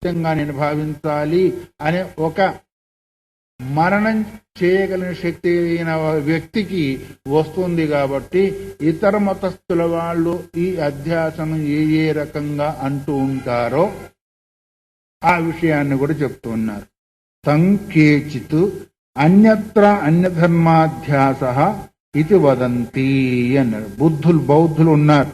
సత్యంగా నేను భావించాలి అనే ఒక మరణం చేయగలిగిన శక్తి అయిన వ్యక్తికి వస్తుంది. కాబట్టి ఇతర మతస్థుల వాళ్ళు ఈ అధ్యాసను ఏ రకంగా అంటూ ఉంటారో ఆ విషయాన్ని కూడా చెప్తున్నారు. సంకేచిత్ అన్యత్ర అన్యధర్మాధ్యాస ఇది వదంతి అన్నారు. బౌద్ధులు ఉన్నారు.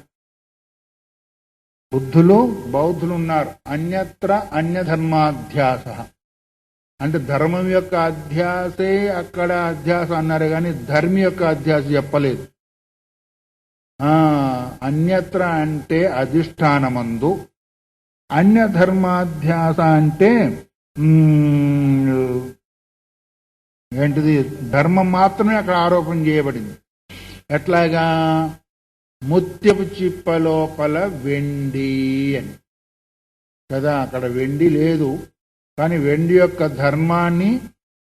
అన్యత్ర అన్యధర్మాధ్యాస అంటే ధర్మం యొక్క అధ్యాసే అక్కడ అధ్యాస అన్నారు, కానీ ధర్మి యొక్క అధ్యాస చెప్పలేదు. అన్యత్ర అంటే అధిష్టానమందు, అన్య ధర్మాధ్యాస అంటే ఏంటిది, ధర్మం మాత్రమే అక్కడ ఆరోపణ చేయబడింది. ఎట్లాగా, ముత్యపు చిప్ప లోపల వెండి అని కదా, అక్కడ వెండి లేదు, కానీ వెండి యొక్క ధర్మాన్ని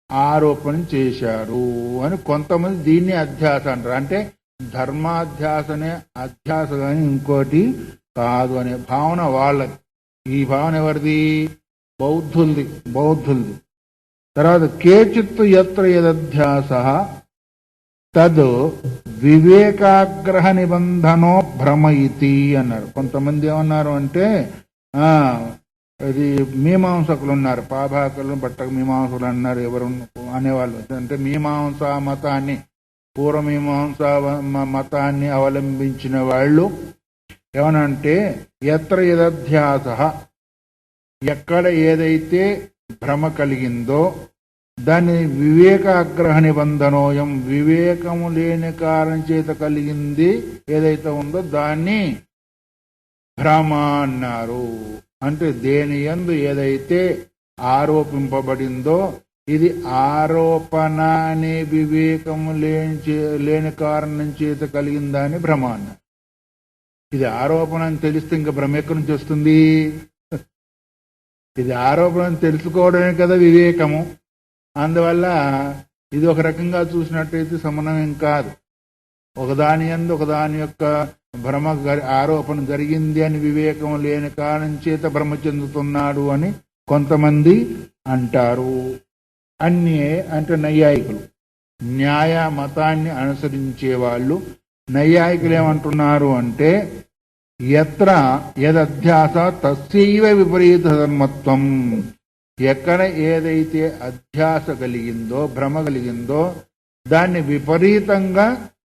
ఆరోపణ చేశారు అని కొంతమంది దీన్ని అధ్యాస అంటారు. అంటే ధర్మాధ్యాసనే అధ్యాస కానీ ఇంకోటి కాదు అనే భావన వాళ్ళది. ఈ భావన ఎవరిది? బౌద్ధులది. తర్వాత కేచిత్ యత్ర యదధ్యాస తద్ వివేకాగ్రహ నిబంధనో భ్రమయితి అన్నారు. కొంతమంది ఏమన్నారు అంటే ఇది మీమాంసకులు ఉన్నారు, పాభాకులు బట్టక మీమాంసకులు అన్నారు. ఎవరు అనేవాళ్ళు అంటే మీమాంసా మతాన్ని, పూర్వమీమాంసా మతాన్ని అవలంబించిన వాళ్ళు ఏమనంటే ఎత్ర యదధ్యాస, ఎక్కడ ఏదైతే భ్రమ కలిగిందో దాన్ని వివేకాగ్రహ నిబంధనోయం, వివేకము లేని కారణం చేత కలిగింది ఏదైతే ఉందో దాన్ని భ్రమ అన్నారు. అంటే దేని యందు ఏదైతే ఆరోపింపబడిందో ఇది ఆరోపణ అనే వివేకము లేని కారణం చేత కలిగిందని భ్రమ అన్నారు. ఇది ఆరోపణ అని తెలిస్తే ఇంకా భ్రమ ఎక్కడి నుంచి వస్తుంది? ఇది ఆరోపణ అని తెలుసుకోవడమే కదా వివేకము. అందువల్ల ఇది ఒక రకంగా చూసినట్టయితే సమన్వయం కాదు. ఒకదాని యందు ఒకదాని యొక్క భ్రమ ఆరోపణ జరిగింది అని వివేకం లేని కారణం చేత భ్రమ చెందుతున్నాడు అని కొంతమంది అంటారు. అంటే నైయాయికులు, న్యాయ మతాన్ని అనుసరించే వాళ్ళు. నైయాయికులు ఏమంటున్నారు అంటే ఎత్ర యదధ్యాస తస్యైవ విపరీత ధర్మత్వం, ఎక్కడ ఏదైతే అధ్యాస కలిగిందో భ్రమ కలిగిందో దాన్ని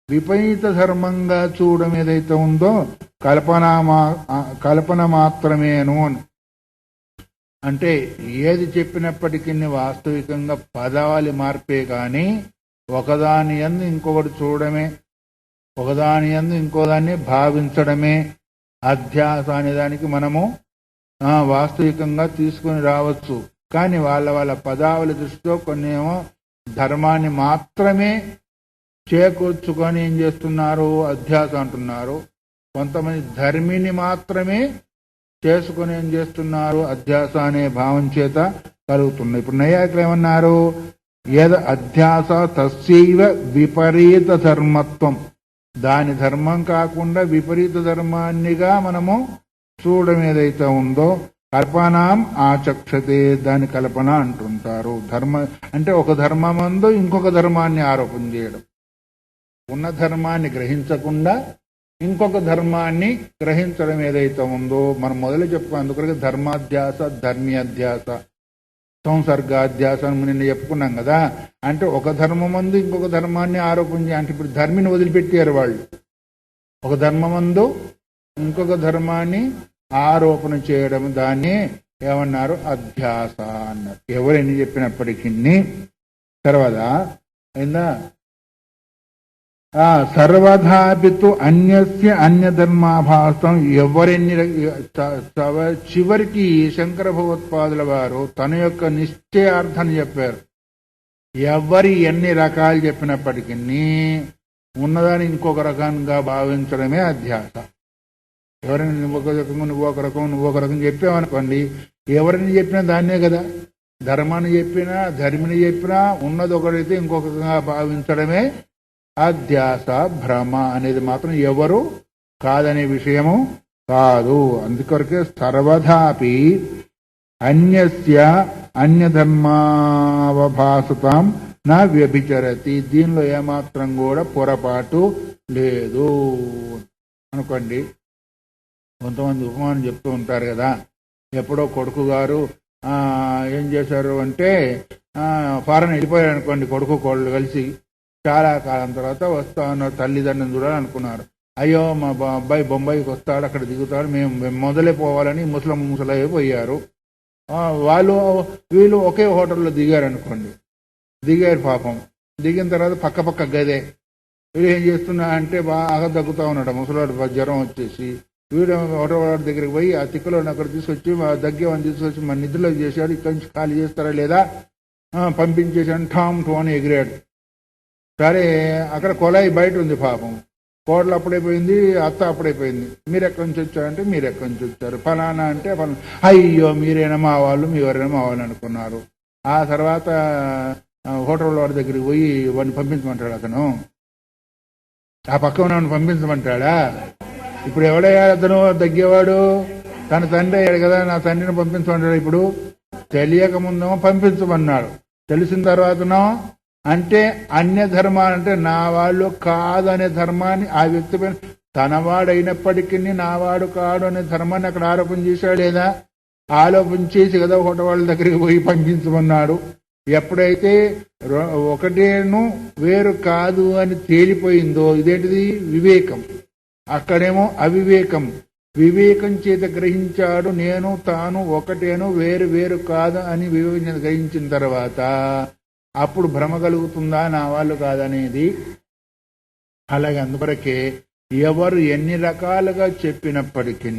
విపరీత ధర్మంగా చూడడం ఏదైతే ఉందో కల్పన మాత్రమేను అని. అంటే ఏది చెప్పినప్పటికీ వాస్తవికంగా పదావళి మార్పే కానీ ఒకదాని యందు ఇంకొకటి చూడడమే, ఒకదాని యందు ఇంకోదాన్ని భావించడమే అధ్యాస అనే దానికి మనము వాస్తవికంగా తీసుకుని రావచ్చు. కానీ వాళ్ళ పదావళి దృష్టితో కొన్ని ఏమో ధర్మాన్ని మాత్రమే చేకూర్చుకొని ఏం చేస్తున్నారు, అధ్యాస అంటున్నారు. కొంతమంది ధర్మిని మాత్రమే చేసుకుని ఏం చేస్తున్నారు, అధ్యాస అనే భావం చేత కలుగుతుంది. ఇప్పుడు నైయాయికులు ఏమన్నారు, యద అధ్యాస తస్యైవ విపరీత ధర్మత్వం, దాని ధర్మం కాకుండా విపరీత ధర్మాన్నిగా మనము చూడడం ఏదైతే ఉందో కల్పనాం ఆచక్షతే, దాని కల్పన అంటుంటారు. అంటే ఒక ధర్మమందు ఇంకొక ధర్మాన్ని ఆరోపణ చేయడం, ఉన్న ధర్మాన్ని గ్రహించకుండా ఇంకొక ధర్మాన్ని గ్రహించడం ఏదైతే ఉందో మనం మొదలు చెప్పుకున్నాం. అందుకొరకు ధర్మాధ్యాస, ధర్మీయాధ్యాస, సంసర్గాధ్యాస నిన్న చెప్పుకున్నాం కదా. అంటే ఒక ధర్మమందు ఇంకొక ధర్మాన్ని ఆరోపణ అంటే ఇప్పుడు ధర్మిని వదిలిపెట్టారు వాళ్ళు. ఒక ధర్మమందు ఇంకొక ధర్మాన్ని ఆరోపణ చేయడం దాన్ని ఏమన్నారు, అధ్యాస అన్నారు. ఎవరెన్ని చెప్పినప్పటికీ. తర్వాత అయిందా, సర్వధాపితు అన్యస్య అన్యధర్మాభాసం, ఎవరెన్ని చివరికి శంకర భగవత్పాదుల వారు తన యొక్క నిశ్చయార్థాన్ని చెప్పారు. ఎవరి ఎన్ని రకాలు చెప్పినప్పటికీ ఉన్నదాన్ని ఇంకొక రకంగా భావించడమే అధ్యాస. ఎవరైనా నువ్వు ఒక రకం చెప్పామనుకోండి, ఎవరిని చెప్పినా దాన్నే కదా. ధర్మాన్ని చెప్పినా ధర్మిని చెప్పినా ఉన్నది ఒకరైతే ఇంకొకగా భావించడమే అధ్యాస. భ్రమ అనేది మాత్రం ఎవరు కాదనే విషయము కాదు. అందుకొరకే సర్వధాపి అన్యస్య అన్యధర్మావభాసతాం నా వ్యభిచరతి. దీనిలో ఏమాత్రం కూడా పొరపాటు లేదు అనుకోండి. కొంతమంది ఉపమానం చెప్తూ ఉంటారు కదా, ఎప్పుడో కొడుకు గారు ఏం చేశారు అంటే ఫారెన్ వెళ్ళిపోయారు అనుకోండి. కొడుకు కోళ్ళు కలిసి చాలా కాలం తర్వాత వస్తా ఉన్నారు, తల్లిదండ్రులను చూడాలనుకున్నారు. అయ్యో మా అబ్బాయి బొంబాయికి వస్తాడు, అక్కడ దిగుతాడు, మేము మొదలే పోవాలని ముసలయ్య పోయారు. వీళ్ళు ఒకే హోటల్లో దిగారు అనుకోండి. దిగారు పాపం. దిగిన తర్వాత పక్క గదే. వీడు ఏం చేస్తున్నా అంటే బాగా దగ్గుతా ఉన్నాడు ముసలాడు, జ్వరం వచ్చేసి. వీడు హోటల్ దగ్గరికి పోయి ఆ తిక్కలోని అక్కడ తీసుకొచ్చి దగ్గేవాడిని తీసుకొచ్చి మన నిధుల్లో చేశాడు, ఇక్కడి నుంచి ఖాళీ చేస్తారా లేదా పంపించేసాడు. ఠామ్ టూ అని ఎగిరాడు. సరే అక్కడ కొలాయి బయట ఉంది పాపం. కోడలు అప్పుడైపోయింది, అత్త అప్పుడైపోయింది. మీరు ఎక్కడి నుంచి వచ్చారంటే మీరు ఎక్కడి నుంచి వచ్చారు, ఫలానా అంటే ఫలానా. అయ్యో మీరేనా మా వాళ్ళు, మీ ఎవరైనా మా వాళ్ళు అనుకున్నారు. ఆ తర్వాత హోటల్ వాడి దగ్గరికి పోయి వాడిని పంపించమంటాడు. అతను ఆ పక్క ఉన్నవాడిని పంపించమంటాడా? ఇప్పుడు ఎవడయ్యా అతను దగ్గేవాడు? తన తండ్రి అయ్యాడు కదా, నా తండ్రిని పంపించమంటాడు. ఇప్పుడు తెలియక ముందేమో పంపించమన్నాడు, తెలిసిన తర్వాతనో అంటే అన్య ధర్మాలంటే నా వాళ్ళు కాదు అనే ధర్మాన్ని ఆ వ్యక్తి పైన తనవాడైనప్పటికీ నావాడు కాడు అనే ధర్మాన్ని అక్కడ ఆరోపణ చేశాడు లేదా? ఆలోపన చేసి కదా ఒకటి వాళ్ళ దగ్గరికి పోయి పంపించమన్నాడు. ఎప్పుడైతే ఒకటేను వేరు కాదు అని తేలిపోయిందో ఇదేంటిది? వివేకం. అక్కడేమో అవివేకం. వివేకం చేత గ్రహించాడు నేను తాను ఒకటేను వేరు వేరు కాదు అని వివేకం గ్రహించిన తర్వాత అప్పుడు భ్రమ కలుగుతుందా నా వాళ్ళు కాదనేది. అలాగే అందువరకే ఎవరు ఎన్ని రకాలుగా చెప్పినప్పటికీ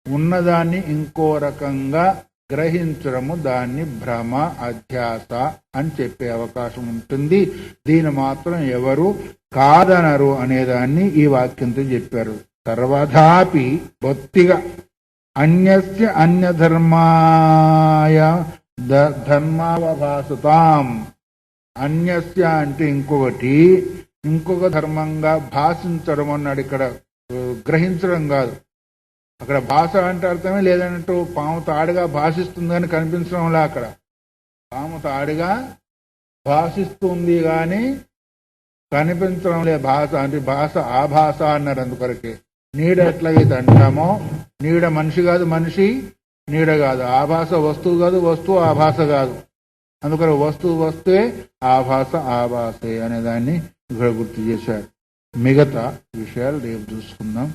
ఉన్నదాన్ని ఇంకో రకంగా గ్రహించడము దాన్ని భ్రమ అధ్యాస అని చెప్పే అవకాశం ఉంటుంది. దీని మాత్రం ఎవరు కాదనరు అనేదాన్ని ఈ వాక్యంతో చెప్పారు. సర్వదాపి బొత్తిగా అన్యస్య అన్యధర్మాయ ధర్మావభాసతాం. అన్యస్య అంటే ఇంకొక ధర్మంగా భాషించడం అన్నాడు. ఇక్కడ గ్రహించడం కాదు. అక్కడ భాష అంటే అర్థమే లేదన్నట్టు పాము తాడుగా భాషిస్తుంది అని కనిపించడంలా. అక్కడ పాము తాడుగా భాషిస్తుంది కానీ కనిపించడం లే. భాష అంటే భాష ఆభాష అన్నారు. అందుకొరకే నీడ ఎట్లాగైతే అంటామో, నీడ మనిషి కాదు, మనిషి నీడ కాదు, ఆభాష వస్తువు కాదు, వస్తువు ఆభాష కాదు. అందుకని వస్తువు వస్తువే, ఆభాష ఆభాషే అనేదాన్ని ఇక్కడ గుర్తు చేశారు. మిగతా విషయాలు రేపు చూసుకుందాం.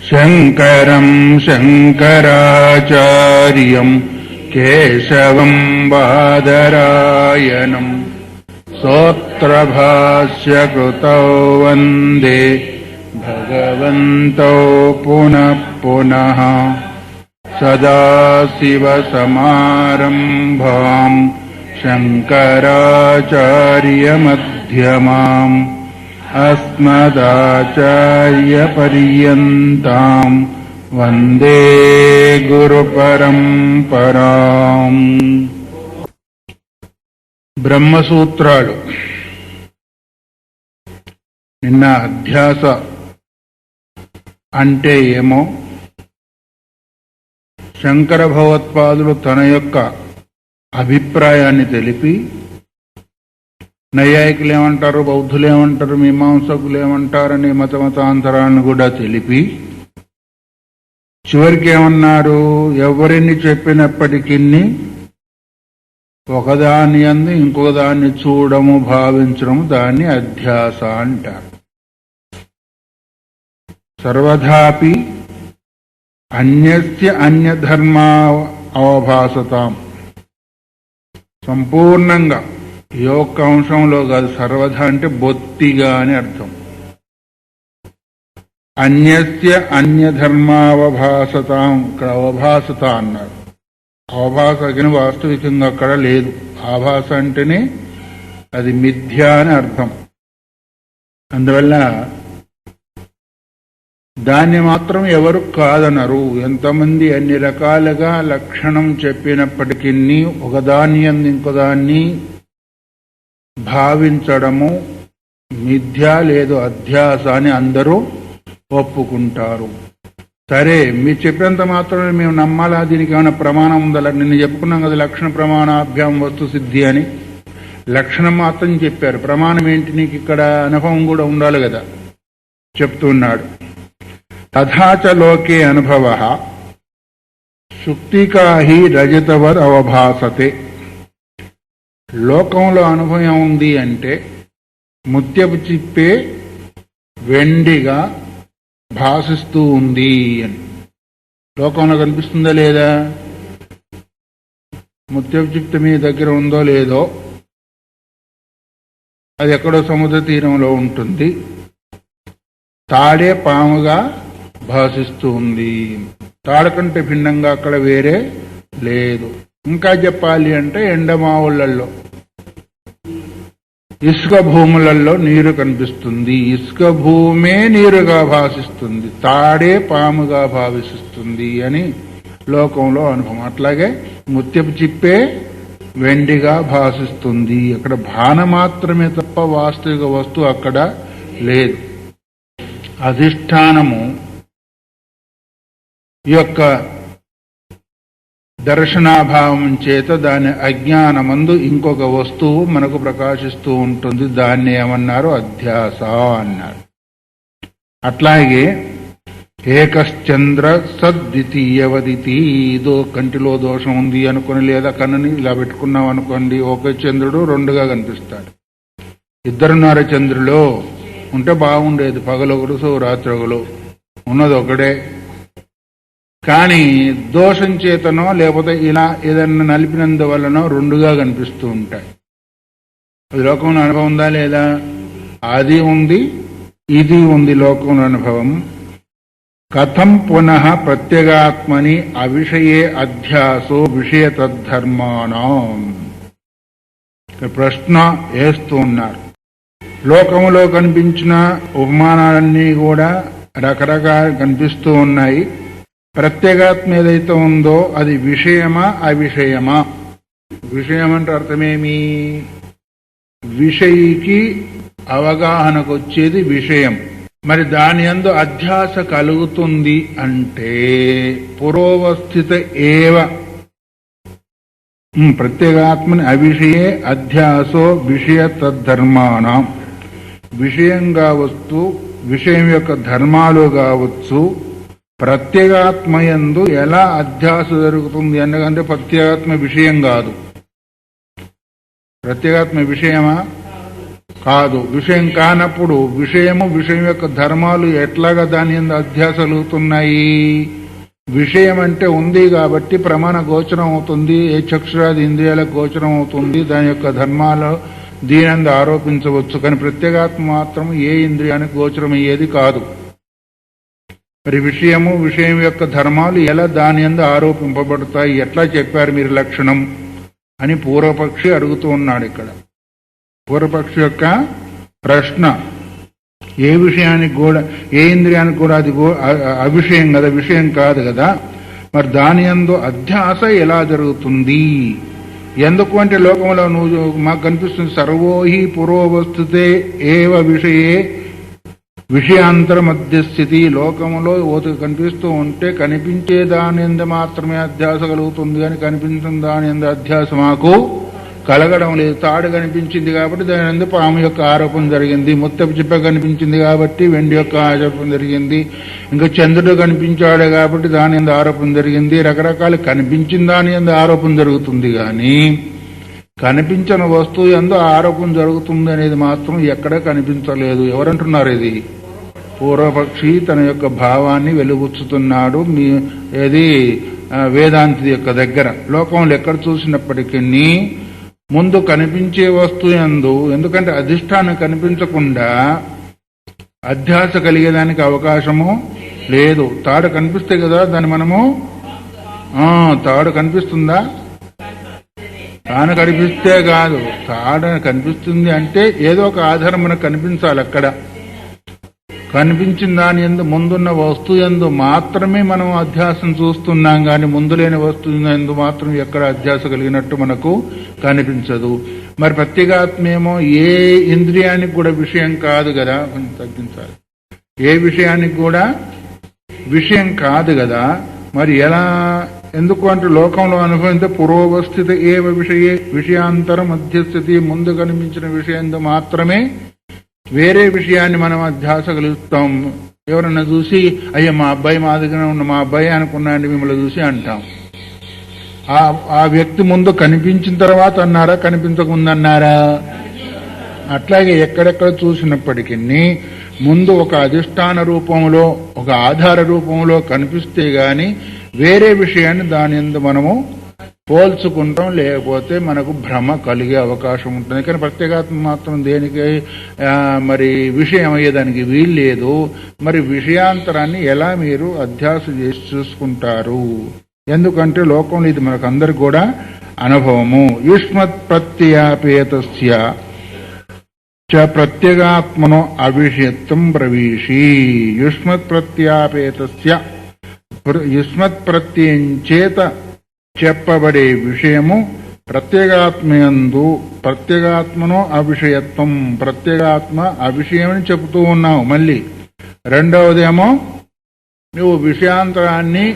శంకరం శంకరాచార్యం కేశవం బాదరాయణం స్తోత్రభాష్యకృతౌ వందే భగవంతో పునః పునః. సదాశివసమారంభాం శంకరాచార్యమధ్యమాం అస్మదాచార్యపర్యంతాం వందే గురుపరంపరాం. బ్రహ్మసూత్రాలు నిన్న అధ్యాస అంటే ఏమో శంకర భగవత్పాదులు తన యొక్క అభిప్రాయాన్ని తెలిపి, నైయాయికులు ఏమంటారు, బౌద్ధులు ఏమంటారు, మీమాంసకులు ఏమంటారనే మతమతాంతరాలను కూడా తెలిపి చివరికి ఏమన్నారు? ఎవరిని చెప్పినప్పటికీ ఒకదాని యందు ఇంకొక దాన్ని చూడము భావించడము దాన్ని అధ్యాస అంటారు. సర్వదాపి అన్యస్య అన్యధర్మా అవభాసతాం. సంపూర్ణంగా ఈ ఒక్క అంశంలో కాదు, సర్వధ అంటే బొత్తిగా అని అర్థం. అన్యస్య అన్యధర్మావభాసతాం, ఇక్కడ అవభాసత అన్నారు. అవభాస వాస్తవికంగా అక్కడ లేదు. ఆభాస అంటేనే అది మిథ్య అని అర్థం. అందువల్ల దాన్ని మాత్రం ఎవరు కాదనరు. ఎంతమంది అన్ని రకాలుగా లక్షణం చెప్పినప్పటికీ ఒకదాన్ని ఇంకోదాన్ని భావించడము మిథ్య లేదు అధ్యాస అని అందరూ ఒప్పుకుంటారు. సరే మీరు చెప్పినంత మాత్రమే మేము నమ్మాలా? దీనికి ఏమైనా ప్రమాణం ఉందా? నిన్ను చెప్పుకున్నాం కదా లక్షణ ప్రమాణాభ్యాం వస్తు సిద్ధి అని. లక్షణం మాత్రం చెప్పారు, ప్రమాణం ఏంటి? నీకు ఇక్కడ అనుభవం కూడా ఉండాలి కదా. చెప్తున్నాడు, తథాచ లోకే అనుభవ శుక్తికాహి రజతవద్ అవభాసతే. లోకంలో అనుభవం ఉంది అంటే ముత్యపు చిప్పే వెండిగా భాసిస్తూ ఉంది అని. లోకంలో కనిపిస్తుందా లేదా? ముత్యపు చిప్ప మీ దగ్గర ఉందో లేదో, అది ఎక్కడో సముద్ర తీరంలో ఉంటుంది, తాడే పాముగా భాసిస్తూ ఉంది. తాడు కంటే భిన్నంగా అక్కడ వేరే లేదు. ఇంకా చెప్పాలి అంటే ఎండమావులలో, ఇసుక భూములలో నీరు కనిపిస్తుంది. ఇసుక భూమే నీరుగా భాషిస్తుంది, తాడే పాముగా భావిస్తుంది అని లోకంలో అనుభవం. అట్లాగే ముత్యపు చిప్పే వెండిగా భాషిస్తుంది. అక్కడ భాన మాత్రమే తప్ప వాస్తవిక వస్తువు అక్కడ లేదు. అధిష్టానము యొక్క దర్శనాభావం చేత దాని అజ్ఞానమందు ఇంకొక వస్తువు మనకు ప్రకాశిస్తూ ఉంటుంది. దాన్ని ఏమన్నారు? అధ్యాస అన్నారు. అట్లాగే ఏకశ్చంద్ర సద్వితీయవదితి. ఇదో కంటిలో దోషం ఉంది అనుకుని, లేదా కన్నుని ఇలా పెట్టుకున్నాం అనుకోండి, ఒక చంద్రుడు రెండుగా కనిపిస్తాడు. ఇద్దరున్నర చంద్రులు ఉంటే బాగుండేది, పగలొకడు రాత్రి ఒకడు, ఉన్నది ఒకడే. కానీ దోషం చేతనో లేకపోతే ఇలా ఏదన్నా నలిపినందువల్లనో రెండుగా కనిపిస్తూ ఉంటాయి. అది లోకంలో అనుభవం ఉందా లేదా? అది ఉంది, ఇది ఉంది లోకంలో అనుభవం. కథం పునః ప్రత్యేగాత్మని అవిషయే అధ్యాసో విషయ తద్ధర్మాణం. ప్రశ్న వేస్తూ ఉన్నారు. లోకంలో కనిపించిన ఉపమానాలన్నీ కూడా రకరకాలు కనిపిస్తూ ఉన్నాయి. ప్రత్యేగాత్మ ఏదైతే ఉందో అది విషయమా అవిషయమా? విషయం అంటే అర్థమేమి? విషయికి అవగాహనకు వచ్చేది విషయం. మరి దాని యందు అధ్యాస కలుగుతుంది అంటే పురోవస్థిత ఏవ ప్రత్యేగాత్మని అవిషయే అధ్యాసో విషయ తద్ధర్మాణం. విషయం కావచ్చు, విషయం యొక్క ధర్మాలు కావచ్చు. ప్రత్యేగాత్మయందు ఎలా అధ్యాస జరుగుతుంది ఎందుకంటే ప్రత్యేగాత్మ విషయం కాదు. ప్రత్యేగాత్మ విషయమా? కాదు. విషయం కానప్పుడు విషయము విషయం యొక్క ధర్మాలు ఎట్లాగా దాని యందు అధ్యాస కలుగుతున్నాయి? విషయం అంటే ఉంది కాబట్టి ప్రమాణ గోచరం అవుతుంది, ఏ చక్షురాది ఇంద్రియాలకు గోచరం అవుతుంది, దాని యొక్క ధర్మాలు దీనందు ఆరోపించవచ్చు. కానీ ప్రత్యేగాత్మ మాత్రం ఏ ఇంద్రియానికి గోచరం అయ్యేది కాదు. మరి విషయము విషయం యొక్క ధర్మాలు ఎలా దాని యందు ఆరోపింపబడతాయి? ఎట్లా చెప్పారు మీరు లక్షణం అని పూర్వపక్షి అడుగుతూ ఉన్నాడు. ఇక్కడ పూర్వపక్షి యొక్క ప్రశ్న, ఏ విషయానికి కూడా, ఏ ఇంద్రియానికి కూడా అది అవిషయం కదా, విషయం కాదు కదా, మరి దాని యందు అధ్యాస ఎలా జరుగుతుంది? ఎందుకు అంటే లోకంలో నువ్వు మాకు కనిపిస్తుంది సర్వోహి పురోవస్థితే ఏవ విషయే విషయాంతర మధ్యస్థితి. లోకంలో కనిపిస్తూ ఉంటే కనిపించే దాని యందు మాత్రమే అధ్యాస కలుగుతుంది, కానీ కనిపించిన దాని యందు అధ్యాస మాకు కలగడం లేదు. తాడు కనిపించింది కాబట్టి దాని యందు పాము యొక్క ఆరోపణ జరిగింది, ముత్తపు చిప్ప కనిపించింది కాబట్టి వెండి యొక్క ఆరోపణ జరిగింది, ఇంకా చంద్రుడు కనిపించాడు కాబట్టి దాని యందు ఆరోపణ జరిగింది. రకరకాల కనిపించిన దాని యందు ఆరోపణ జరుగుతుంది, కానీ కనిపించిన వస్తువు యందు ఆరోపణ జరుగుతుంది అనేది మాత్రం ఎక్కడ కనిపించలేదు. ఎవరంటున్నారు ఇది? పూర్వపక్షి తన యొక్క భావాన్ని వెలుగుచ్చుతున్నాడు. ఏది వేదాంతి యొక్క దగ్గర. లోకంలో ఎక్కడ చూసినప్పటికీ ముందు కనిపించే వస్తువు యందు, ఎందుకంటే అధిష్టానం కనిపించకుండా అధ్యాస కలిగేదానికి అవకాశము లేదు. తాడు కనిపిస్తే కదా దాన్ని మనము, తాడు కనిపిస్తుందా? తాను కనిపిస్తే కాదు, తాడు కనిపిస్తుంది అంటే ఏదో ఒక ఆధారం మనకు కనిపించాలి. అక్కడ కనిపించిన దాని యందు ముందున్న వస్తువు యందు మాత్రమే మనం అధ్యాసం చూస్తున్నాం, కానీ ముందు లేని వస్తువు యందు మాత్రం ఎక్కడ అధ్యాస కలిగినట్టు మనకు కనిపించదు. మరి ప్రత్యేగాత్మేమో ఏ ఇంద్రియానికి కూడా విషయం కాదు కదా, కొంచెం తగ్గించాలి. ఏ విషయానికి కూడా విషయం కాదు కదా. మరి ఎలా? ఎందుకు అంటే లోకంలో అనుభవించే పూర్వస్థిత ఏవ విషయాంతరం మధ్యస్థితి, ముందు కనిపించిన విషయంతో మాత్రమే వేరే విషయాన్ని మనం అధ్యాస కలుగుతాం. ఎవరన్నా చూసి అయ్యా మా అబ్బాయి మా దగ్గర ఉన్న మా అబ్బాయి అనుకున్నాండి మిమ్మల్ని చూసి అంటాం. ఆ వ్యక్తి ముందు కనిపించిన తర్వాత అన్నారా, కనిపించకముందన్నారా? అట్లాగే ఎక్కడెక్కడ చూసినప్పటికీ ముందు ఒక అధిష్టాన రూపంలో, ఒక ఆధార రూపంలో కనిపిస్తే గాని వేరే విషయాన్ని దాని యందు మనము పోల్చుకుంటాం, లేకపోతే మనకు భ్రమ కలిగే అవకాశం ఉంటుంది. కానీ ప్రత్యేగాత్మ మాత్రం దేనికి మరి విషయం అయ్యేదానికి వీలు లేదు. మరి విషయాంతరాన్ని ఎలా మీరు అధ్యాస చేసి చూసుకుంటారు? ఎందుకంటే లోకంలో ఇది మనకు అందరికి కూడా అనుభవము. యుష్మత్ ప్రత్యయాపేతస్య చ ప్రత్యేగాత్మనో అవిషయత్వం ప్రవీషి. యుష్మత్ ప్రత్యాపేతస్య, యుష్మత్ ప్రత్యయం చేత చెప్పబడే విషయము ప్రత్యేగాత్మయందు, ప్రత్యేగాత్మనో అవిషయత్వం, ప్రత్యేగాత్మ అవిషయమని చెబుతూ ఉన్నావు. మళ్ళీ రెండవదేమో నువ్వు విషయాంతరాన్ని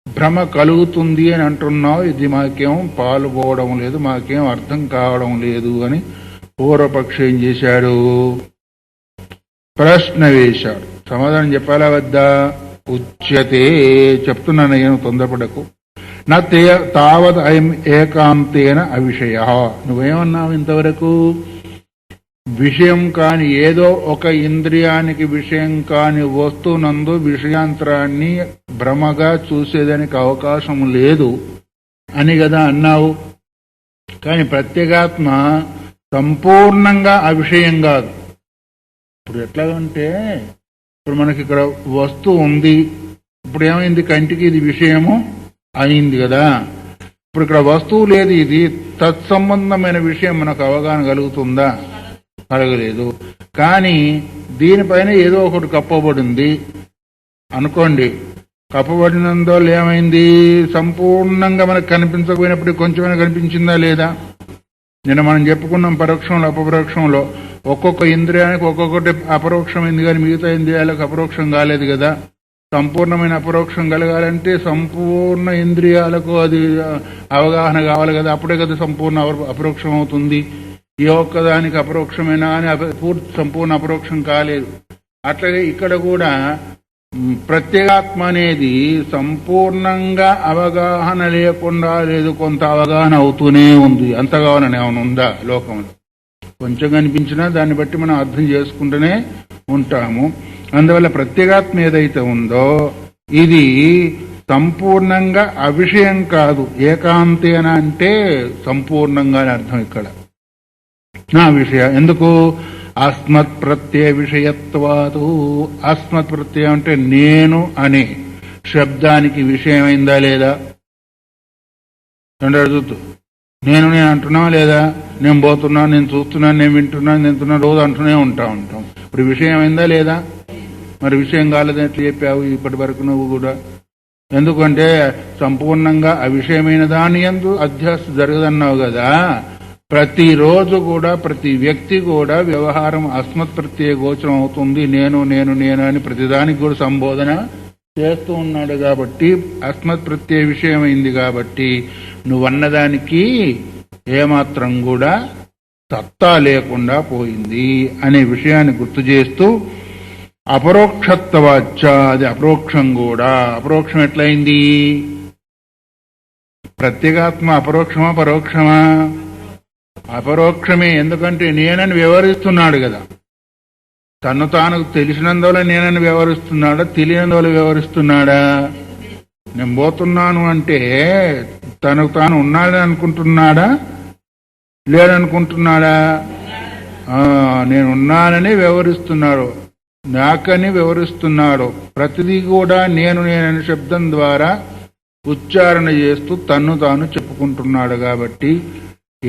భ్రమ కలుగుతుంది అని అంటున్నావు. ఇది మాకేం పాల్గొవడం లేదు, మాకేం అర్థం కావడం లేదు అని పూర్వపక్షి ఏం చేశాడు? ప్రశ్న వేశాడు. సమాధానం చెప్పాలా వద్దా? ఉచ్యతే, చెప్తున్నాను, నేను తొందరపడకు. నా తావత్ అయం ఏకాంతేన అవిషయ. నువ్వేమన్నావు ఇంతవరకు? విషయం కాని ఏదో ఒక ఇంద్రియానికి విషయం కాని వస్తువునందు విషయాంతరాన్ని భ్రమగా చూసేదానికి అవకాశం లేదు అని కదా అన్నావు. కానీ ప్రత్యేగాత్మ సంపూర్ణంగా అవిషయం కాదు. ఇప్పుడు ఎట్లాగంటే, ఇప్పుడు మనకి ఇక్కడ వస్తువు ఉంది, ఇప్పుడు ఏమైంది? కంటికి ఇది విషయము అయింది కదా. ఇప్పుడు ఇక్కడ వస్తువు లేదు, ఇది తత్సంబంధమైన విషయం మనకు అవగాహన కలుగుతుందా? కలగలేదు. కానీ దీనిపైన ఏదో ఒకటి కప్పబడింది అనుకోండి. కప్పబడినందువల్ల ఏమైంది? సంపూర్ణంగా మనకు కనిపించకపోయినప్పుడు కొంచెమైనా కనిపించిందా లేదా? నిన్న మనం చెప్పుకున్నాం పరోక్షంలో అపరోక్షంలో ఒక్కొక్క ఇంద్రియానికి ఒక్కొక్కటి అపరోక్షమైంది, కానీ మిగతా ఇంద్రియాలకు అపరోక్షం కాలేదు కదా. సంపూర్ణమైన అపరోక్షం కలగాలంటే సంపూర్ణ ఇంద్రియాలకు అది అవగాహన కావాలి కదా, అప్పుడే కదా సంపూర్ణ అపరోక్షం అవుతుంది. ఏ ఒక్కదానికి అపరోక్షమైనా కానీ పూర్తి సంపూర్ణ అపరోక్షం కాలేదు. అట్లాగే ఇక్కడ కూడా ప్రత్యేగాత్మ అనేది సంపూర్ణంగా అవగాహన లేకుండా లేదు, కొంత అవగాహన అవుతూనే ఉంది. అంతగాహన ఏమైనా ఉందా లోకంలో? కొంచెం కనిపించినా దాన్ని బట్టి మనం అర్థం చేసుకుంటూనే ఉంటాము. అందువల్ల ప్రత్యేగాత్మ ఏదైతే ఉందో ఇది సంపూర్ణంగా అవిషయం కాదు. ఏకాంతేన అంటే సంపూర్ణంగానే అర్థం ఇక్కడ నా విషయం. ఎందుకు? అస్మత్ ప్రత్యయ విషయత్వాదు. అస్మత్ ప్రత్యయం అంటే నేను అనే శబ్దానికి విషయమైందా లేదా? చూద్దు, నేను అంటున్నావా లేదా? నేను పోతున్నాను, నేను చూస్తున్నాను, నేను వింటున్నాను, నేను తిన్నా, రోజు అంటూనే ఉంటాం. ఇప్పుడు విషయమైందా లేదా? మరి విషయం కాలేదని ఎట్లా చెప్పావు ఇప్పటి వరకు నువ్వు కూడా? ఎందుకంటే సంపూర్ణంగా అవిషయమైన దాని యందు అధ్యాస జరగదన్నావు కదా. ప్రతిరోజు కూడా ప్రతి వ్యక్తి కూడా వ్యవహారం అస్మత్ ప్రత్యయ గోచరం అవుతుంది. నేను నేను నేను అని ప్రతిదానికి కూడా సంబోధన చేస్తూ ఉన్నాడు కాబట్టి అస్మత్ ప్రత్యయ విషయమైంది కాబట్టి నువ్వన్నదానికి ఏమాత్రం కూడా సత్తా లేకుండా పోయింది అనే విషయాన్ని గుర్తు చేస్తూ అపరోక్షత్వాచ్చ, అది అపరోక్షం కూడా. అపరోక్షం ఎట్లయింది? ప్రత్యేగాత్మ అపరోక్షమా పరోక్షమా? అపరోక్షమే. ఎందుకంటే నేనని వ్యవహరిస్తున్నాడు కదా. తను తాను తెలిసినందువల్ల నేనని వ్యవహరిస్తున్నాడా, తెలియనందువల్ల వ్యవహరిస్తున్నాడా? నేను పోతున్నాను అంటే తనకు తాను ఉన్నాడని అనుకుంటున్నాడా, లేదనుకుంటున్నాడా? నేనున్నానని వ్యవహరిస్తున్నాడు, నాకని వ్యవహరిస్తున్నాడు. ప్రతిదీ కూడా నేను నేనని శబ్దం ద్వారా ఉచ్చారణ చేస్తూ తన్ను తాను చెప్పుకుంటున్నాడు. కాబట్టి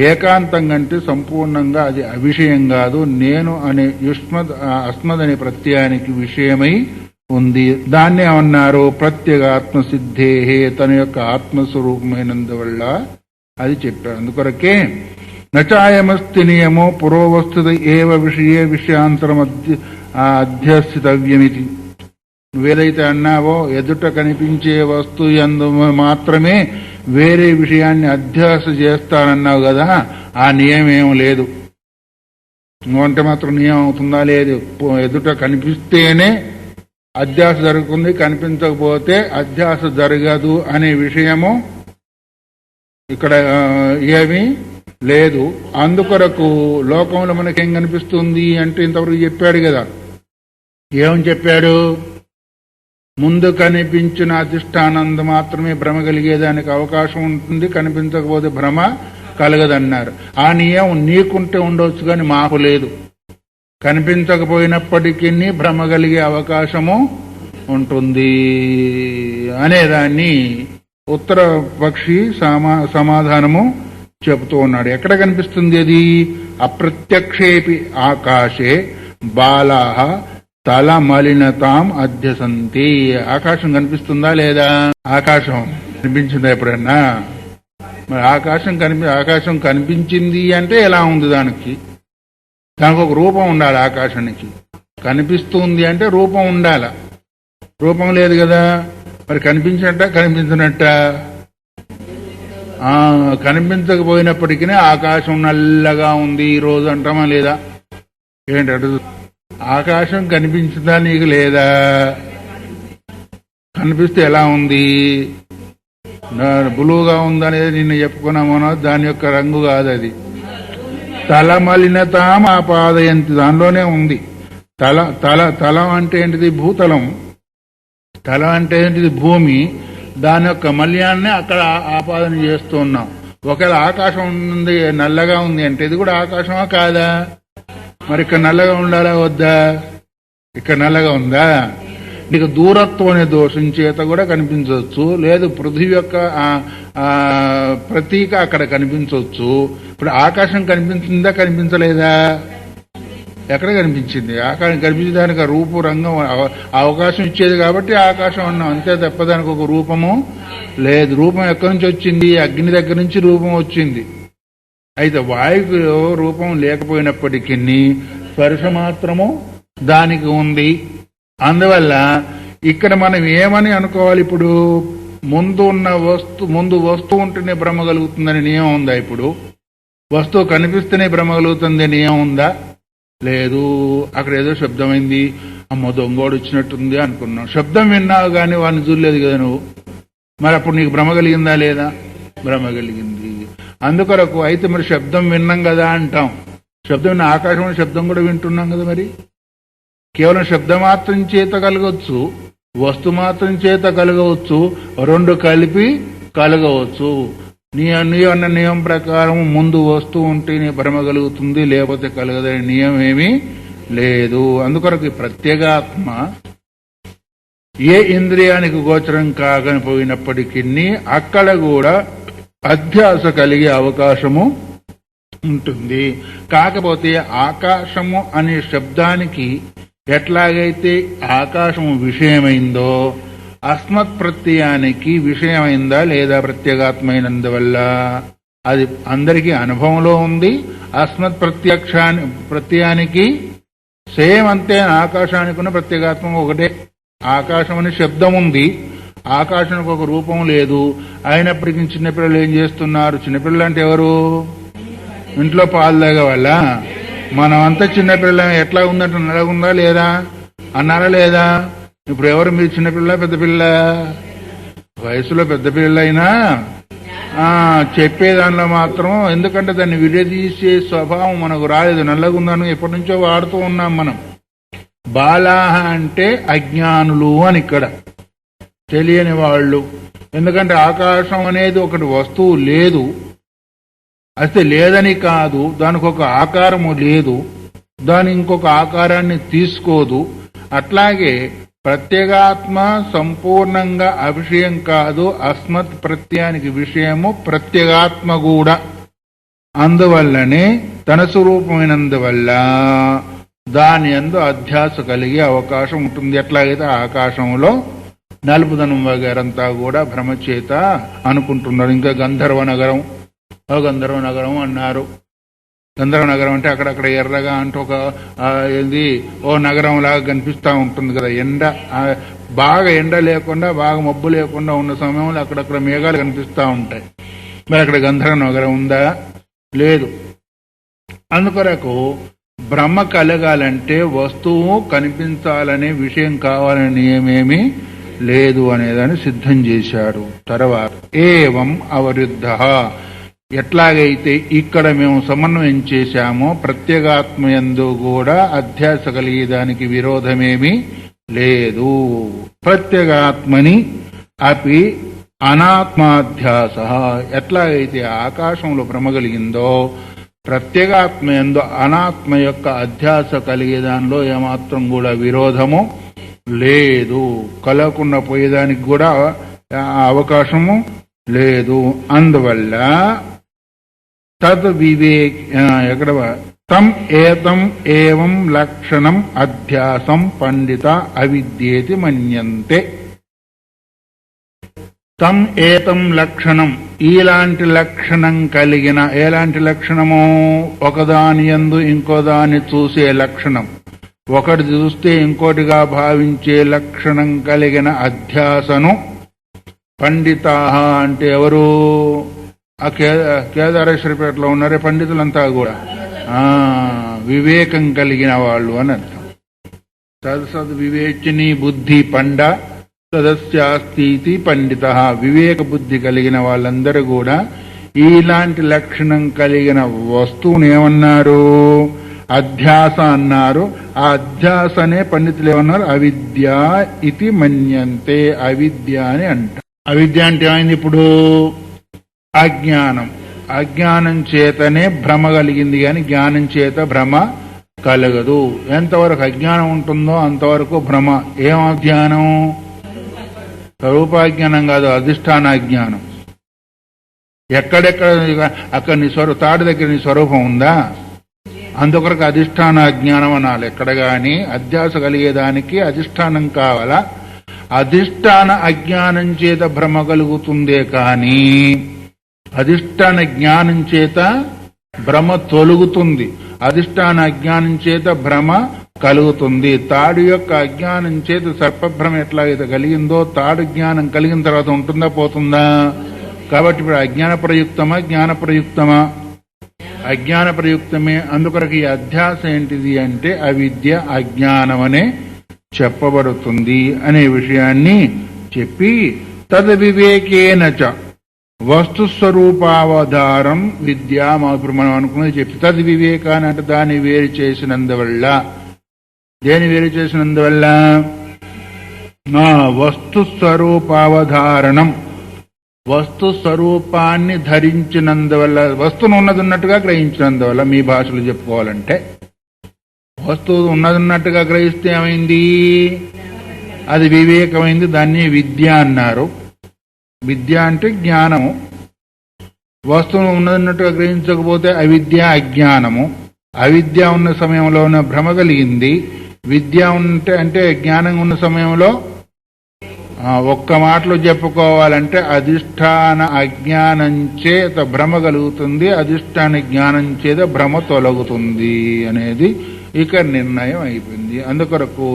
ఏకాంతం కంటే సంపూర్ణంగా అది అవిషయం కాదు. నేను అనే అస్మద్ అనే ప్రత్యయానికి విషయమై ఉంది. దాన్ని ఏమన్నారు? ప్రత్యేగాత్మ సిద్ధేహే, తన యొక్క ఆత్మస్వరూపమైనందువల్ల అది చెప్పారు. అందుకొరకే నచాయమస్తి నియమో పురోవస్తుత ఏవ విషయే విషయాంతరం అధ్యస్థితవ్యమితి. నువ్వేదైతే అన్నావో ఎదుట కనిపించే వస్తువు యందు మాత్రమే వేరే విషయాన్ని అధ్యాస చేస్తానన్నావు కదా, ఆ నియమేం లేదు. నువ్వంటే మాత్రం నియమం అవుతుందా? లేదు. ఎదుట కనిపిస్తేనే అధ్యాస జరుగుతుంది, కనిపించకపోతే అధ్యాస జరగదు అనే విషయము ఇక్కడ ఏమీ లేదు. అందుకొరకు లోకంలో మనకేం కనిపిస్తుంది అంటే ఇంతవరకు చెప్పాడు కదా. ఏమని చెప్పాడు? ముందు కనిపించిన అధిష్టానంద మాత్రమే భ్రమ కలిగేదానికి అవకాశం ఉంటుంది, కనిపించకపోతే భ్రమ కలగదన్నారు. ఆ నియమం నీకుంటే ఉండవచ్చు కానీ మాకు లేదు. కనిపించకపోయినప్పటికీ భ్రమ కలిగే అవకాశము ఉంటుంది అనేదాన్ని ఉత్తర పక్షి సమాధానము చెబుతూ ఉన్నాడు. ఎక్కడ కనిపిస్తుంది అది? అప్రత్యక్షేపి ఆకాశే బాలాహ తల మలినతాం అధ్యసంతి. ఆకాశం కనిపిస్తుందా లేదా? ఆకాశం కనిపించిందా ఎప్పుడన్నా? మరి ఆకాశం కనిపించింది అంటే ఎలా ఉంది? దానికి ఒక రూపం ఉండాలి. ఆకాశానికి కనిపిస్తుంది అంటే రూపం ఉండాల. రూపం లేదు కదా. మరి కనిపించినట్ట కనిపించినట్ట? కనిపించకపోయినప్పటికీ ఆకాశం నల్లగా ఉంది ఈ రోజు అంటామా లేదా? ఏంటంటే ఆకాశం కనిపించిందా నీకు లేదా? కనిపిస్తే ఎలా ఉంది? బ్లూగా ఉందనేది నిన్న చెప్పుకున్నామో దాని యొక్క రంగు కాదు అది. తలమలినతాం ఆపాదయంతి, దానిలోనే ఉంది. తలం అంటే ఏంటిది? భూతలం. తలం అంటే ఏంటిది? భూమి. దాని యొక్క మల్యాన్ని అక్కడ ఆపాదన చేస్తూ ఉన్నాం. ఒకవేళ ఆకాశం ఉంది నల్లగా ఉంది అంటే ఇది కూడా ఆకాశమా కాదా? మరి ఇక్కడ నల్లగా ఉండాలా వద్దా? ఇక్కడ నల్లగా ఉందా? నీకు దూరత్వం అనే దోషం చేత కూడా కనిపించవచ్చు. లేదు పృథ్వీ యొక్క ప్రతీక అక్కడ కనిపించవచ్చు. ఇప్పుడు ఆకాశం కనిపించిందా కనిపించలేదా? ఎక్కడ కనిపించింది? ఆకాశం కనిపించడానికి రూపు రంగం అవకాశం ఇచ్చేది కాబట్టి ఆకాశం అన్నాం అంతే తప్ప దానికి ఒక రూపము లేదు. రూపం ఎక్కడి నుంచి వచ్చింది? అగ్ని దగ్గర నుంచి రూపం వచ్చింది. అయితే వాయువులో రూపం లేకపోయినప్పటికీ స్పర్శ మాత్రము దానికి ఉంది. అందువల్ల ఇక్కడ మనం ఏమని అనుకోవాలి? ఇప్పుడు ముందు వస్తువు ఉంటేనే భ్రమ కలుగుతుందని నియమం ఉందా? ఇప్పుడు వస్తువు కనిపిస్తేనే భ్రమ కలుగుతుంది నియమం ఉందా? లేదు. అక్కడ ఏదో శబ్దమైంది, అమ్మో దొంగోడు వచ్చినట్టుంది అనుకున్నావు. శబ్దం విన్నావు కానీ వాడిని చూడలేదు కదా నువ్వు. మరి అప్పుడు నీకు భ్రమ కలిగిందా లేదా? భ్రమ కలిగింది. అందుకొరకు అయితే మరి శబ్దం విన్నాం కదా అంటాం. శబ్దం విన్న ఆకాశంలో శబ్దం కూడా వింటున్నాం కదా. మరి కేవలం శబ్దమాత్రం చేత కలగవచ్చు, వస్తు మాత్రం చేత కలగవచ్చు, రెండు కలిపి కలగవచ్చు. నీ అన్న నియమం ప్రకారం ముందు వస్తువు ఉంటే నీ భ్రమ కలుగుతుంది, లేకపోతే కలగదని నియమం ఏమీ లేదు. అందుకొరకు ప్రత్యేగాత్మ ఏ ఇంద్రియానికి గోచరం కాకపోయినప్పటికీ అక్కడ కూడా అధ్యాస కలిగే అవకాశము ఉంటుంది. కాకపోతే ఆకాశము అనే శబ్దానికి ఎట్లాగైతే ఆకాశము విషయమైందో అస్మత్ ప్రత్యయానికి విషయమైందా లేదా? ప్రత్యేగాత్మైనందువల్ల అది అందరికీ అనుభవంలో ఉంది. అస్మత్ ప్రత్యయానికి సేమ్ అంతే. ఆకాశానికి ఉన్న ప్రత్యేగాత్మ ఒకటే. ఆకాశం అనే శబ్దం ఉంది, ఆకాశానికి ఒక రూపం లేదు. అయినప్పటికీ చిన్నపిల్లలు ఏం చేస్తున్నారు? చిన్నపిల్లలు అంటే ఎవరు? ఇంట్లో పాలు తాగే వాళ్ళ? మనమంతా చిన్నపిల్ల ఎట్లా ఉందంటే నల్లగుందా లేదా అన్నారా లేదా? ఇప్పుడు ఎవరు మీరు? చిన్నపిల్ల పెద్దపిల్ల? వయసులో పెద్ద పిల్లలైనా చెప్పే దానిలో మాత్రం, ఎందుకంటే దాన్ని విడదీసే స్వభావం మనకు రాలేదు. నల్లగుందాను ఎప్పటి నుంచో వాడుతూ ఉన్నాం మనం. బాలాహ అంటే అజ్ఞానులు అని, ఇక్కడ తెలియని వాళ్ళు. ఎందుకంటే ఆకాశం అనేది ఒకటి వస్తువు లేదు, అయితే లేదని కాదు, దానికి ఒక ఆకారము లేదు, దాని ఇంకొక ఆకారాన్ని తీసుకోదు. అట్లాగే ప్రత్యేగాత్మ సంపూర్ణంగా అవిషయం కాదు, అస్మత్ ప్రత్యయానికి విషయము ప్రత్యేగాత్మ కూడా. అందువల్లనే తన స్వరూపమైనందువల్ల దాని యందు అధ్యాస కలిగే అవకాశం ఉంటుంది. ఎట్లాగైతే ఆకాశంలో నలుపుదనం వగేరంతా కూడా భ్రమచేత అనుకుంటున్నారు. ఇంకా గంధర్వ నగరం అన్నారు. గంధర్వ నగరం అంటే అక్కడక్కడ ఎర్రగా అంటే ఒక ఏంది ఓ నగరం లాగా కనిపిస్తూ ఉంటుంది కదా. బాగా ఎండ లేకుండా బాగా మబ్బు లేకుండా ఉన్న సమయంలో అక్కడక్కడ మేఘాలు కనిపిస్తూ ఉంటాయి. మరి అక్కడ గంధర్వ నగరం ఉందా? లేదు. అందుకొరకు బ్రహ్మ కలగాలంటే వస్తువు కనిపించాలనే విషయం కావాలనే నియమేమీ లేదు అనేదాన్ని సిద్ధం చేశాడు. తర్వాత ఏవం అవరుద్ధ, ఎట్లాగైతే ఇక్కడ మేము సమన్వయం చేశామో ప్రత్యేగాత్మయందు కూడా అధ్యాస కలిగేదానికి విరోధమేమీ లేదు. ప్రత్యేగాత్మని అపి అనాత్మాధ్యాస, ఎట్లాగైతే ఆకాశంలో భ్రమ కలిగిందో ప్రత్యేగాత్మయందు అనాత్మ యొక్క అధ్యాస కలిగే దానిలో ఏమాత్రం కూడా విరోధము లేదు. కలగకుండా పోయేదానికి కూడా అవకాశము లేదు. అందువల్ల తద్ వివేక్ ఎక్కడ తం ఏతం ఏవం లక్షణం అధ్యాసం పండిత అవిద్యేతి మన్యంతే. తం ఏతం లక్షణం, ఇలాంటి లక్షణం కలిగిన, ఎలాంటి లక్షణము? ఒకదాని యందు ఇంకో దాన్ని చూసే లక్షణం, ఒకటి చూస్తే ఇంకోటిగా భావించే లక్షణం కలిగిన అధ్యాసను పండితాహ అంటే ఎవరు? ఆ కేదారేశ్వరపేటలో ఉన్నారే పండితులంతా కూడా వివేకం కలిగిన వాళ్ళు అని అర్థం. తదసద్ వివేచని బుద్ధి పండ తదస్యాస్తి పండిత, వివేక బుద్ధి కలిగిన వాళ్ళందరూ కూడా ఇలాంటి లక్షణం కలిగిన వస్తువుని ఏమన్నారు? అధ్యాస అన్నారు. ఆ అధ్యాసనే పండితులు ఏమన్నారు? అవిద్య ఇది మన్యంతే, అవిద్య అని అంటారు. అవిద్య అంటే ఏమైంది ఇప్పుడు? అజ్ఞానం. అజ్ఞానం చేతనే భ్రమ కలిగింది కానీ జ్ఞానం చేత భ్రమ కలగదు. ఎంతవరకు అజ్ఞానం ఉంటుందో అంతవరకు భ్రమ. ఏం అజ్ఞానం? స్వరూపాజ్ఞానం కాదు, అధిష్టానాజ్ఞానం. ఎక్కడెక్కడ అక్కడ నీ తాడు దగ్గర నీ స్వరూపం ఉందా? అందుకొరకు అధిష్టాన అజ్ఞానం అనాలి. ఎక్కడ గాని అధ్యాస కలిగేదానికి అధిష్టానం కావాలా? అధిష్టాన అజ్ఞానం చేత భ్రమ కలుగుతుందే కానీ అధిష్టాన జ్ఞానం చేత భ్రమ తొలుగుతుంది. అధిష్టాన అజ్ఞానం చేత భ్రమ కలుగుతుంది. తాడు యొక్క అజ్ఞానం చేత సర్పభ్రమ ఎట్లాగైతే కలిగిందో తాడు జ్ఞానం కలిగిన తర్వాత ఉంటుందా పోతుందా? కాబట్టి ఇప్పుడు అజ్ఞాన ప్రయుక్తమా జ్ఞాన ప్రయుక్తమా? అజ్ఞాన ప్రయుక్తమే. అందుకొరకు ఈ అధ్యాస ఏంటిది అంటే అవిద్య, అజ్ఞానం అనే చెప్పబడుతుంది అనే విషయాన్ని చెప్పి తద్ వివేకేన చ వస్తుస్వరూపావధారం విద్య, ఇప్పుడు మనం అనుకున్నది చెప్పి తద్ వివేకాన్ని అంటే దాన్ని వేరు చేసినందువల్ల. దేని వేరు చేసినందువల్ల? వస్తుస్వరూపావధారణం, వస్తు స్వరూపాన్ని ధరించినందువల్ల, వస్తువును ఉన్నది ఉన్నట్టుగా గ్రహించినందువల్ల. మీ భాషలో చెప్పుకోవాలంటే వస్తువు ఉన్నది ఉన్నట్టుగా గ్రహిస్తే ఏమైంది? అది వివేకమైంది. దాన్ని విద్య అన్నారు. విద్య అంటే జ్ఞానము. వస్తువును ఉన్నదిన్నట్టుగా గ్రహించకపోతే అవిద్య, అజ్ఞానము. అవిద్య ఉన్న సమయంలోనే భ్రమ కలిగింది. విద్య ఉంటే అంటే జ్ఞానం ఉన్న సమయంలో ఒక్క మాటలో చెప్పుకోవాలంటే అధిష్టాన అజ్ఞానం చేత భ్రమ కలుగుతుంది, అధిష్టాన జ్ఞానం చేత భ్రమ తొలగుతుంది అనేది ఇక నిర్ణయం అయిపోయింది. అందుకొరకు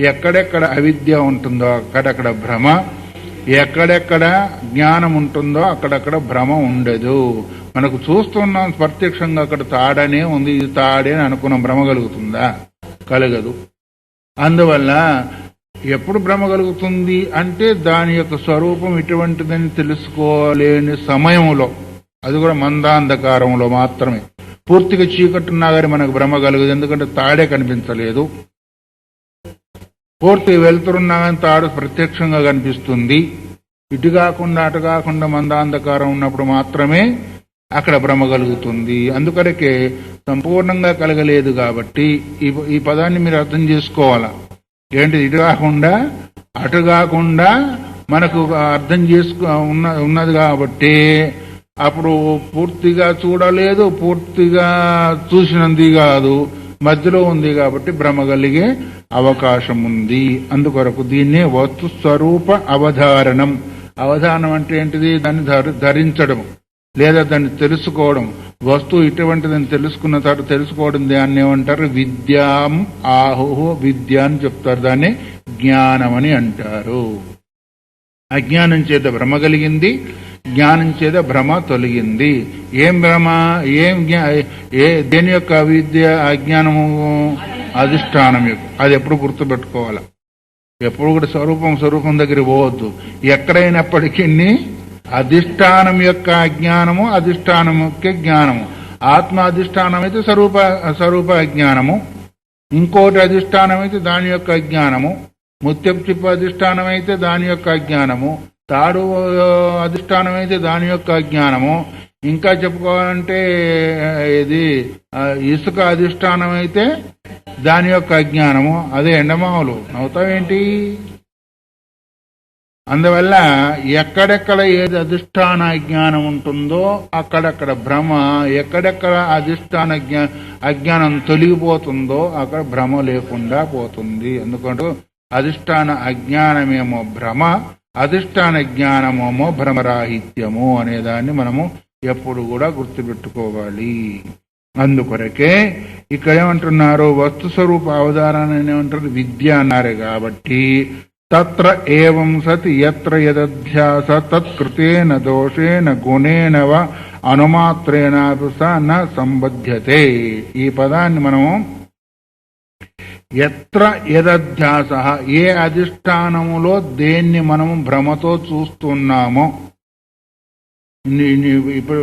ఎక్కడెక్కడ అవిద్య ఉంటుందో అక్కడక్కడ భ్రమ, ఎక్కడెక్కడ జ్ఞానం ఉంటుందో అక్కడక్కడ భ్రమ ఉండదు. మనకు చూస్తున్నాం ప్రత్యక్షంగా అక్కడ తాడనే ఉంది, ఇది తాడే అని అనుకున్నాం. భ్రమ కలుగుతుందా? కలగదు. అందువల్ల ఎప్పుడు భ్రమ కలుగుతుంది అంటే దాని యొక్క స్వరూపం ఇటువంటిదని తెలుసుకోలేని సమయంలో, అది కూడా మందాంధకారంలో మాత్రమే. పూర్తిగా చీకట్టున్నా కానీ మనకు భ్రమ కలగదు, ఎందుకంటే తాడే కనిపించలేదు. పూర్తి వెళ్తురున్నా కానీ తాడు ప్రత్యక్షంగా కనిపిస్తుంది. ఇటు కాకుండా అటు కాకుండా మందాంధకారం ఉన్నప్పుడు మాత్రమే అక్కడ భ్రమ కలుగుతుంది. అందుకరకే సంపూర్ణంగా కలగలేదు. కాబట్టి ఈ పదాన్ని మీరు అర్థం చేసుకోవాలా. ఏంటి? ఇటు కాకుండా అటు కాకుండా మనకు అర్థం ఉన్నది కాబట్టి అప్పుడు పూర్తిగా చూడలేదు, పూర్తిగా చూసినంది కాదు, మధ్యలో ఉంది కాబట్టి భ్రమ కలిగే అవకాశం ఉంది. అందుకొరకు దీన్నే వస్తు స్వరూప అవధారణం. అవధానం అంటే ఏంటిది? దాన్ని ధరించడం. లేదా దాన్ని తెలుసుకోవడం, వస్తువు ఇటువంటిదని తెలుసుకున్న తర్వాత తెలుసుకోవడం దాన్ని ఏమంటారు? విద్యాం ఆహు విద్య అని చెప్తారు. దాన్ని జ్ఞానం అని అంటారు. అజ్ఞానం చేత భ్రమ కలిగింది, జ్ఞానం చేత భ్రమ తొలగింది. ఏం భ్రమ? దేని యొక్క అవిద్య? అజ్ఞానము అధిష్టానం యొక్క. అది ఎప్పుడు గుర్తుపెట్టుకోవాలి. ఎప్పుడు కూడా స్వరూపం దగ్గర పోవద్దు. ఎక్కడైనప్పటికీ అధిష్టానం యొక్క అజ్ఞానము, అధిష్టానం యొక్క జ్ఞానము. ఆత్మ అధిష్టానం అయితే స్వరూప అజ్ఞానము, ఇంకోటి అధిష్టానం అయితే దాని యొక్క అజ్ఞానము, ముత్యపు చిప్ప అధిష్టానం అయితే దాని యొక్క అజ్ఞానము, తాడు అధిష్టానం అయితే దాని యొక్క అజ్ఞానము, ఇంకా చెప్పుకోవాలంటే ఇది ఇసుక అధిష్టానం అయితే దాని యొక్క అజ్ఞానము. అదే ఎండమావులు. నవ్వుతావేంటి? అందువల్ల ఎక్కడెక్కడ ఏది అధిష్టాన అజ్ఞానం ఉంటుందో అక్కడక్కడ భ్రమ, ఎక్కడెక్కడ అధిష్టాన అజ్ఞానం తొలగిపోతుందో అక్కడ భ్రమ లేకుండా పోతుంది. ఎందుకంటే అధిష్టాన అజ్ఞానమేమో భ్రమ, అధిష్టాన జ్ఞానమేమో భ్రమరాహిత్యము అనేదాన్ని మనము ఎప్పుడు కూడా గుర్తుపెట్టుకోవాలి. అందుకొరకే ఇక్కడ ఏమంటున్నారు? వస్తు స్వరూప అవధారణ ఏమంటారు? విద్య అన్నారు. కాబట్టి తత్ర ఏవం సతి యత్ర యదధ్యాస తత్కృతేన దోషేన గుణేన వా అనుమాత్రేణ న సంబధ్యతే. ఈ పదాన్ని మనము ఎత్ర యదధ్యాస, ఏ అధిష్టానములో దేన్ని మనము భ్రమతో చూస్తున్నామో,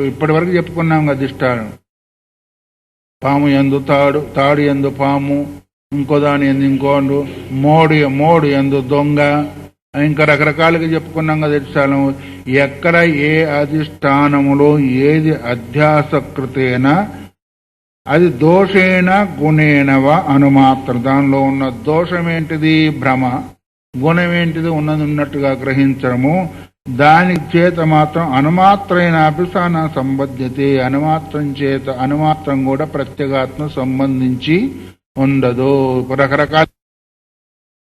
ఇప్పటి వరకు చెప్పుకున్నాం అధిష్టానం. పాము ఎందు తాడు, తాడు ఎందు పాము, ఇంకో దాని ఎందు ఇంకోండు, మోడు ఎందు దొంగ, ఇంకా రకరకాలుగా చెప్పుకున్నాం కదా అధిష్టానం. ఎక్కడ ఏ అధిష్టానములో ఏది అధ్యాసకృతేన అది దోషేణ గుణేనవ అనుమాత్రం. దానిలో ఉన్న దోషమేంటిది? భ్రమ. గుణమేంటిది? ఉన్నది ఉన్నట్టుగా గ్రహించడము. దాని చేత మాత్రం అనుమాత్రైన అభిసాన సంబధ్యతే. అనుమాత్రం చేత, అనుమాత్రం కూడా ప్రత్యేగాత్మ సంబంధించి ఉండదు. రకరకాల